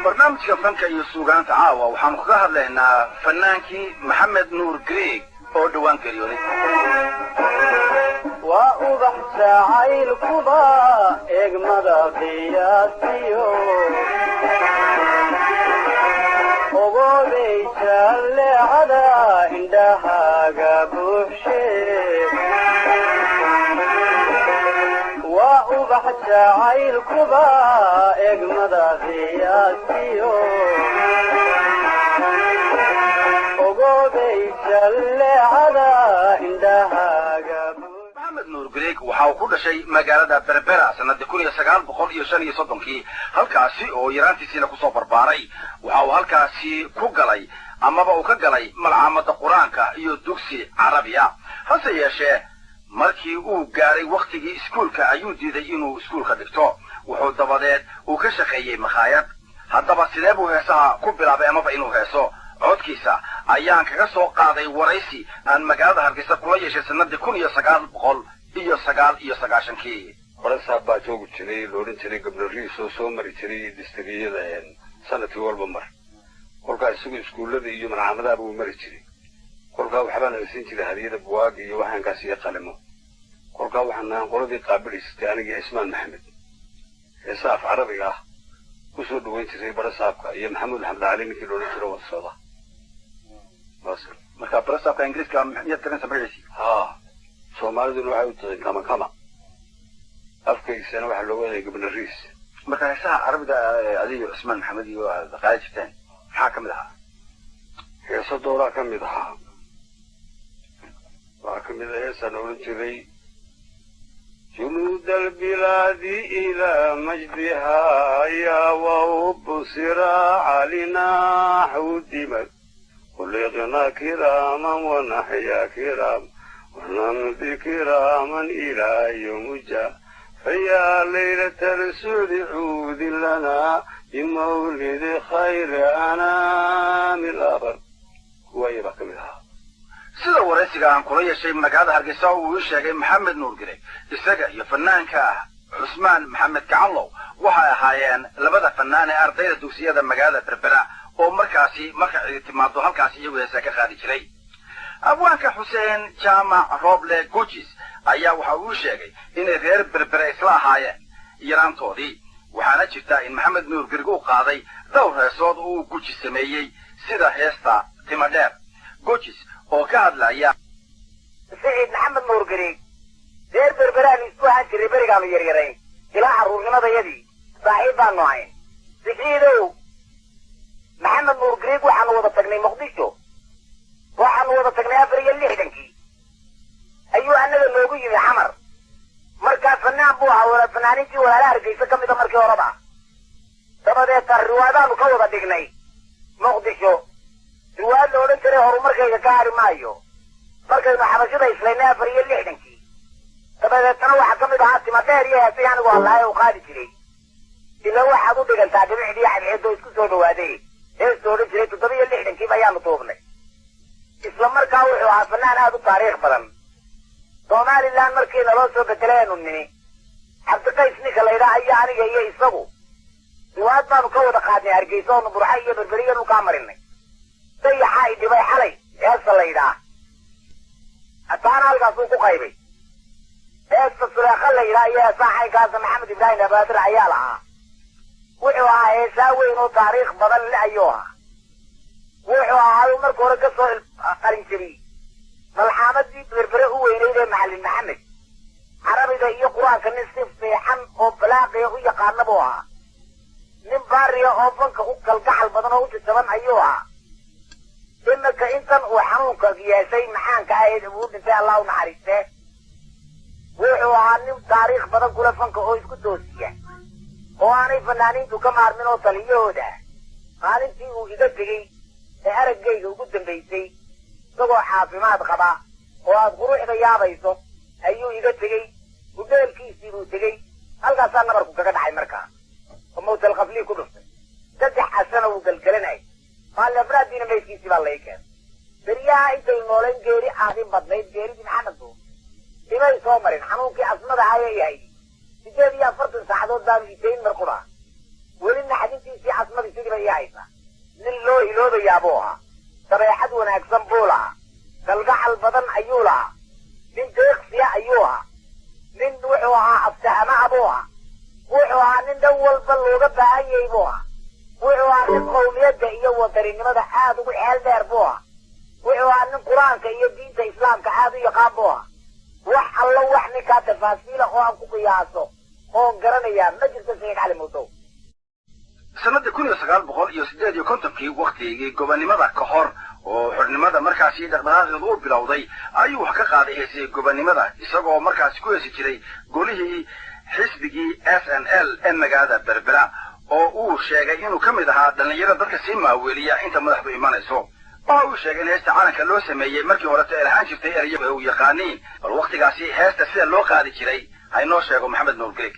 برنامج فنك يسوقان تعاوى وحنقها لنا فنانكي محمد نور جريج أو دوان كريولي وأبحث عيل كبا إجمد قياسيو وقولي شل عدا عندها قبوشي وأبحث عيل كبا إجمد قياسيو وقولي شل عدا عندها قبوشي محمد نور جريج وحاو كل شيء مقالة بربرة سنة دكونية سقال بقول يشاني صدنكي هالكاسي او يرانتي سينا كسو برباري وحاو هالكاسي كوغالي اما باو كغالي ملعامة قرانكا يو دوكسي عربية هسا ياشي markii uu gaaray waqtigii iskuulka ayuu diiday inuu iskuulka dhigto wuxuu dabadeed uu ka shaqeeyay makhaayad haddaba sidee buu heesaha ku bilaabay amaba inuu heeso codkiisa ayaan kaga soo qaaday waraysi aan magaalada Hargeysa kula yeeshay sanadii 1999 barasaab baa joogi jiray loorin jiray gabdhariis oo soo mari jiray distriyada sanadkii walba mar kolkaa isagu iskuulada iyo malcaamadaha buu mari jiray kolkaa waxbaa la siin jiray hadiyada buwaag iyo waxaankaas iyo qalimo kolkaa waxaan qoladii qaabilisay aniga Ismaan Maxamed heesaaf carabiga ah ku soo dhaweyn jiray barasaabka iyo Maxamuud Xamd Ali ninkii loorin jiray wadasooda marka barasaabka Ingiriiska miyad karan sameeyay Soomaalidu waxay u tahay kama afkiisana waxa loo waday gabdhariis marka heesaha carabiga adiga Ismaan Maxamed iyo qaaday jirteen maxaa kamid ahaa heeso doora kamid ahaa وكمل يسأل الجري جنود البلاد إلى مجدها يا وهب صراع لنا حودمت خلقنا كراما ونحيا كرام ونمضي كراما إلى يوم الجاء فيا ليلة السعد عود لنا بمولد خير أنام الأرض هو يبقى منها sida waraysiga aan kula yeeshay magaalada Hargeysa uu sheegay Maxamed Nuur Gire isaga iyo fanaanka Usmaan Maxamed Kacallow waxay ahaayeen labada fanaan ee ardayda dugsiyada magaalada Berbera oo markaasi marka ay timaado halkaas iyagu heesa ka qaadi jiray abwaanka Xuseen Jaamac Roble Gujis ayaa waxa uu sheegay in reer Berbera isla ahaayeen yaraantoodii waxaana jirta in Maxamed Nuur Gire uu qaaday dhowr heesood uu Gujis sameeyay sida heesta Timadheer Gujis oo ka hadlaya سيد محمد نور قريب دير بربران يسوها جري برقام يريرين إلا عروضنا يدي صاحبان نوعين سيدو محمد نور قريب وحن وضا تقني مقدشو وحن وضا تقني أفريا اللي حدنكي أيوة أنا اللوغي يا حمر مركا فنان بوها ولا فنانيتي ولا لا رجيسة كم إذا مركي وربع طبعا ديتا الروادان وكوضا تقني مقدشو رواد لو دنتري هورو markay ka arimayo markay maxabashada islaynaa fariye lixdankii tabadeetana waxa kamid ahaa Timadheer iyo heesayaan wallahi oo qaadi jiray ila waxa uu dhigantaa dhibicdii cadceedo isku soo dhawaaday ee soo jiray 76 bayaan toobnay isla markaa wuxuu ahaa fanaan aad u taariikh badan Soomaaliland markii loo soo bedelayno nini Cabdiqays ninka la yiraahdo ayaa aniga iyo isagu ruwaad baanu ka wada qaadnay Hargeysa oo Burca iyo Berberiya ka marinay سيحا إدي باي حالي إيسا الليدا أتانا القاسو كو قيبي إيسا السلاخة الليدا إيسا حي قاسم محمد إبراهيم أبادر عيالها وحوها إيسا وينو تاريخ بدل لأيوها وحوها هاي عمر كورا قصو قرين شبي ملحامد دي بربره وينيدي محل محمد عربي دا إيو قرآن كنصف في حم أو بلاقي أو يقارنبوها من باريا أو فنك أقل قحل بدن أو تسبان أيوها إنك إنسان وحنونك يا سيد محانك أيد أبوه إن شاء الله ونحرسته وحواني تاريخ بدن كل فنك أو يسكت دوسية واني فنانين كمار منو طليو ده مالين تيو إذا تجي أرق جيد وقدم بيتي تقو حافظات خبا واد قروح بيا بيسو أيو إذا تجي ودل كيسي رو تجي هلقا سان نبركو كقد حي مركا وموت القفلي كله تدح حسنة وقلقلناي قال لفراد دينا ميسكيسي بالله يكاد بريها إنتي نولين جيري عظيم بدنيد جيري دي محمد نور إما يصومرين حنوكي أصمد هاي تجاري يا فرد ساعدون دام يتين مرقبا ولن حديثي في أصمد يسيري بي عيسى نلو إلو بي أبوها ترى أحد ونأكسن بولها تلقى البدن أيولها من تيقسيا أيوها من وحوها أفتحنا أبوها وحوها من دول بلوغة بأي أبوها وحوها من قومية جائية وطرين ماذا حاد وحال داربوها وحوها من قرآن كأي دين إسلام كحاد يقابوها وح الله وحني كاتفاسيل أخوان كقياسه هون قرنيا مجلس سيد علي موتو sanadii 1958 waqtigii gobonimada ka hor oo xornimada markaasi dhaqdhaqaaqeedu u bilowday ayuu wax ka qaaday heesii gobonimada isagoo markaasi ku heesi jiray golihii xisbigii SNL ee magaalada Berbera oo uu sheegay inuu ka mid ahaa dhalinyarada dadka si maaweliya inta madaxdu imanayso oo uu sheegay in heesta calanka loo sameeyay markii hore ilhaan jirtay erayada uu yaqaaniin bal waqtigaasi heesta sida loo qaadi jiray haynoo sheego Maxamed Nuur Greeg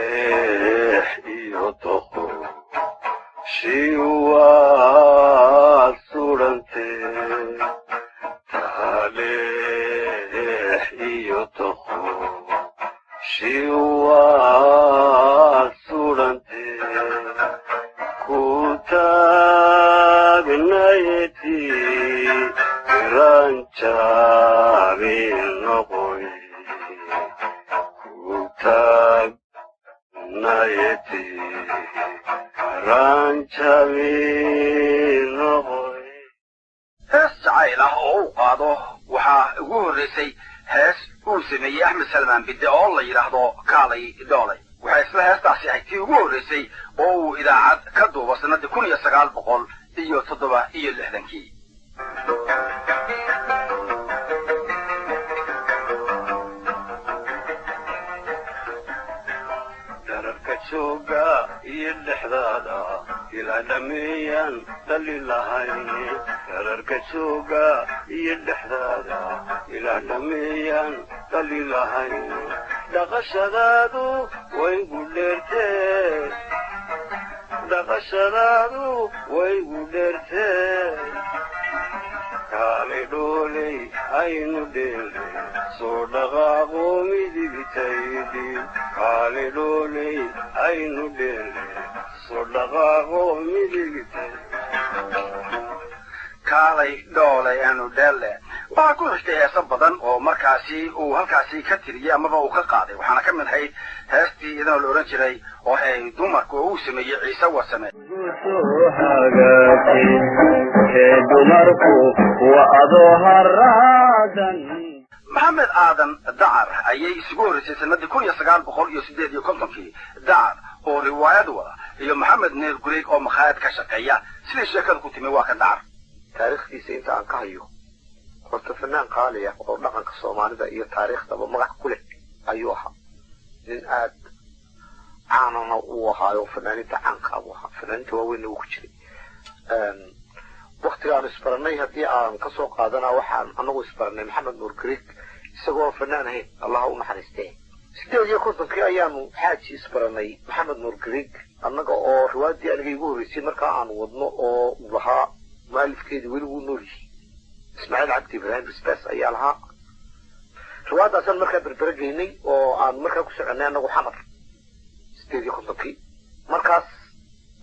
عليه يطخو شيوال سورنتي عليه يطخو شيوال سورنتي كتاب نيتي رانشا بنقوي تاب نايتي رانشاوين نغوي hees jacayl ah oo uu qaado waxaa ugu horreysay hees uu sameeyey Axmed Salmaan Bidde oo la yiraahdo Kaalay Doolay waxay isla heestaasi ahayd tii ugu horreysay oo uu idaacad ka duubo sanadii 1967 شوقا يلحظادا إلى دميان دليلهايني كررك شوقا يلحظادا إلى دميان دليلهايني دغشدادو ويقول لرتي دغشدادو ويقول لرتي كالي دولي عينو ديلي صدقا قومي دي بتايدي كالي دولي عينو ديلي صدقا قومي دي بتايدي kaalay doolay aanu dhalle waa ku xigtay heeso badan oo markaasi uu halkaasi ka tiriyay amaba uu ka qaaday waxaana ka mid ahayd heestii iyadoo la oran jiray oo ay dumarku uu sameeyay Ciise Warsame محمد آدم دعر أيي سجور سنة كل يسقال بقول يسديد يكون في دعر أو رواية ولا هي محمد نيل قريق أو مخايد كشكية سليش شكل كنت مواك دعر تاريخ في سنة عن كهيو قلت فنان قالية ونقل كصومالي ده إيه تاريخ ده بمرح كله أيوها من آد عاننا أوها وفنانين تعنك أوها فنانين تووين وكتري وقت كان اسبرني هدي aan ka soo qaadana waxaan anagu isbarnay Maxamed Nuur Greeg isagoo fanaan ahay Allah u naxariistay sidoo iyo kontonkii ayaanu xaaji isbarnay Maxamed Nuur Greeg anaga oo riwaayadii aniga igu horeysay marka aan wadno oo lahaa maalifkeedii weli uu nool yahay Ismaaciil Cabdi Ibrahim Bisbas ayaa lahaa riwaayadaas marka berbergeynay oo aan marka ku soconay anagu xamar sidoo iyo kontonkii markaas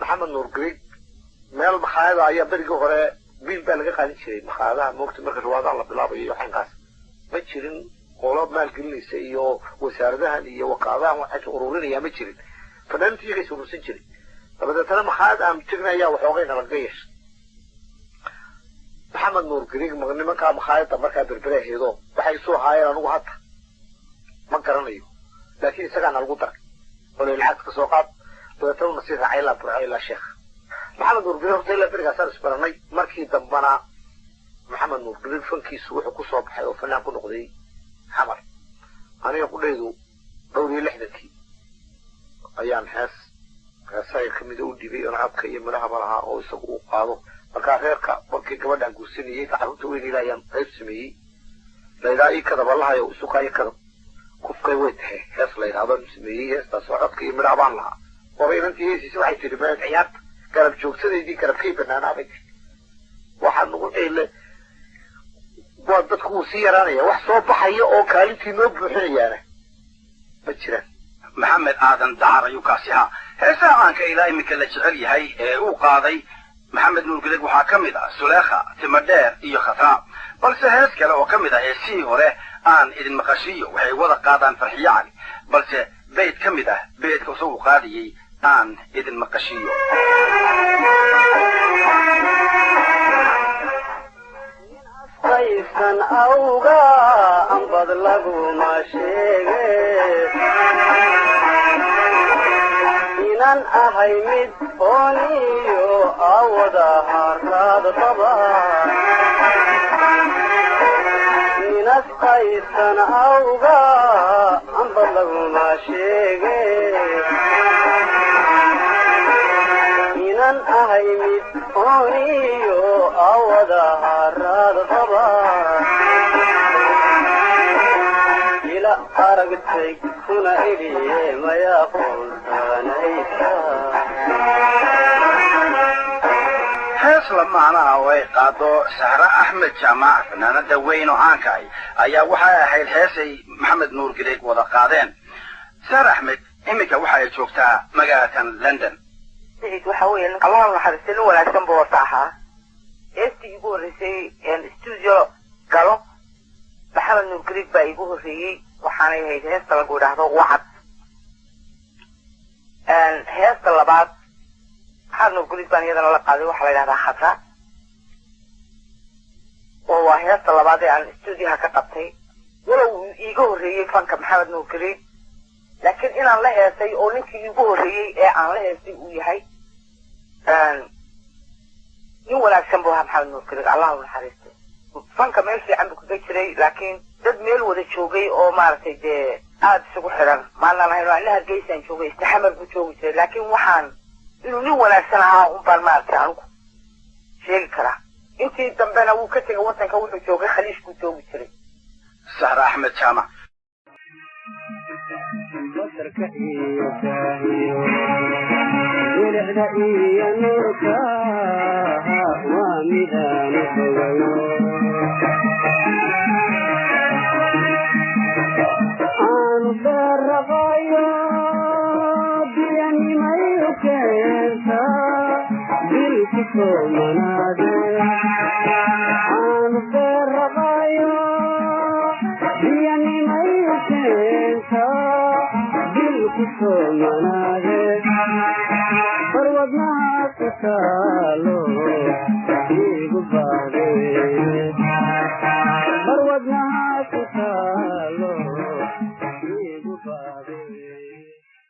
Maxamed Nuur Greeg meel maxaayada ayaa bariga hore biil baa laga qaadin jiray maxaayadaha moogta marka riwaayadaha la bilaabayo iyo waxaankaas ma jirin qolo maalgelinaysa iyo wasaaradahan iyo waqaadahan waxay ururinayaan ma jirin fanaantii iyaga soo rusin jiray dabadeetana maxaayad aan tignayaa waxoogayna laga yeeshay Maxamed Nuur Greeg nimankaa maxaayada markaa berbereheedo waxay soo haayeen anigu hadda ma garanayo laakiin isagaana lagu daray oo lacag ka soo qaad dabeetana nasiir raacay la burcay la sheekh محمد نور Greeg horta ilaa beriga saar isbaranay markii dambana Maxamed Nuur Greeg fankiisu wuxuu ku soo baxay oo fanaan ku noqday xamar aniga ku dheedu dhowr iyo 60kii ayaan heesay kamid u dhibay oo abka iyo madaxa malaha oo isagu u qaado marka reerka markii gabadhan guursanayay carruurta weyn ilaayaan qayb sameeyay leedahay kada wallahi oo suuqay kada qofkay way tahay hees leedahay sameeyay heestaas oo abka iyo madaxa baan lahaa oo inantii heesiisa waxay tiri baa ciyaarta garab joogtadaydii garabkay banaanaabay waxaa nagu dheyle waa dadku wuu sii yaraanaya wax soo baxaya oo kaalintii noo buuxinayaana ma jiraan maxamed aadan dacar ayuu kaasi ahaa heesaha aanka ilaa iminka la jecel yahay ee uu qaaday maxamed nuur gareeg waxaa ka mid ah suleekha timadheer iyo khatra balse hees kale oo ka mid ah heesihii hore aan idin maqashiyo waxay wada qaadaan farxiyo cali balse beyd ka mid ah beydka isagu qaadayey aan idin maqashiyo qaysan awga ambad laguma sheege inaan ahay mid ooniyo awada haraad qaba inas qaysan awga ambad laguma sheege inaan ahay mid ooniyo awada haraad qaba ila aragtay kuna idhiye maya qolsanaysa hees lamaanaha oo ay qaado sahra axmed jaamac fanaanada weyn oo caanka ayaa waxay ahayd heesay maxamed nuur gareeg wada qaadeen sahra axmed iminka waxa ay joogtaa magaalatan london waxa weeye allah naxariisto nin wanaagsan buu wata ahaa heestii igu horreysay studio galo maxamed nuur gareeg baa igu horreeyey waxaanay ahayd heesta lagu idhaahdo wacad heesta labaad maxamed nuur gareeg baan iyadana la qaaday waxaa la yidhahdaa khatra oo waa heesta labaad ee aan studioha ka qabtay walow iiga horreeyey fanka maxamed nuur gareeg laakiin inaan la heesay oo ninkii iigu horreeyey ee aan la heesay uu yahay nin wanaagsan buu ahaa maxamed nuur gareeg allah u naxariisto fanka meel fiican buu kaga jiray laakiin dad meel wada joogay oo maaragtay dee aada isugu xidhan maanaan ahayn waa ina hargeysaan joogay isna xamar buu joogi jiray laakiin waxaan inuu nin wanaagsan ahaa un baan maaragtay anigu sheegi karaa intii dambena wuu ka tegay wadanka wuxuu joogay khaliish buu joogi jiray sahra axmed jaamac basarka iyo kaahiyo milixda iyo nuurka waa midaanu fogayo aanu beeraqayo biyanimayu keenta dilku soo manaade aanu beeraqayo biyanimayu keenta dilku soo manaade barwadnaha ku taalo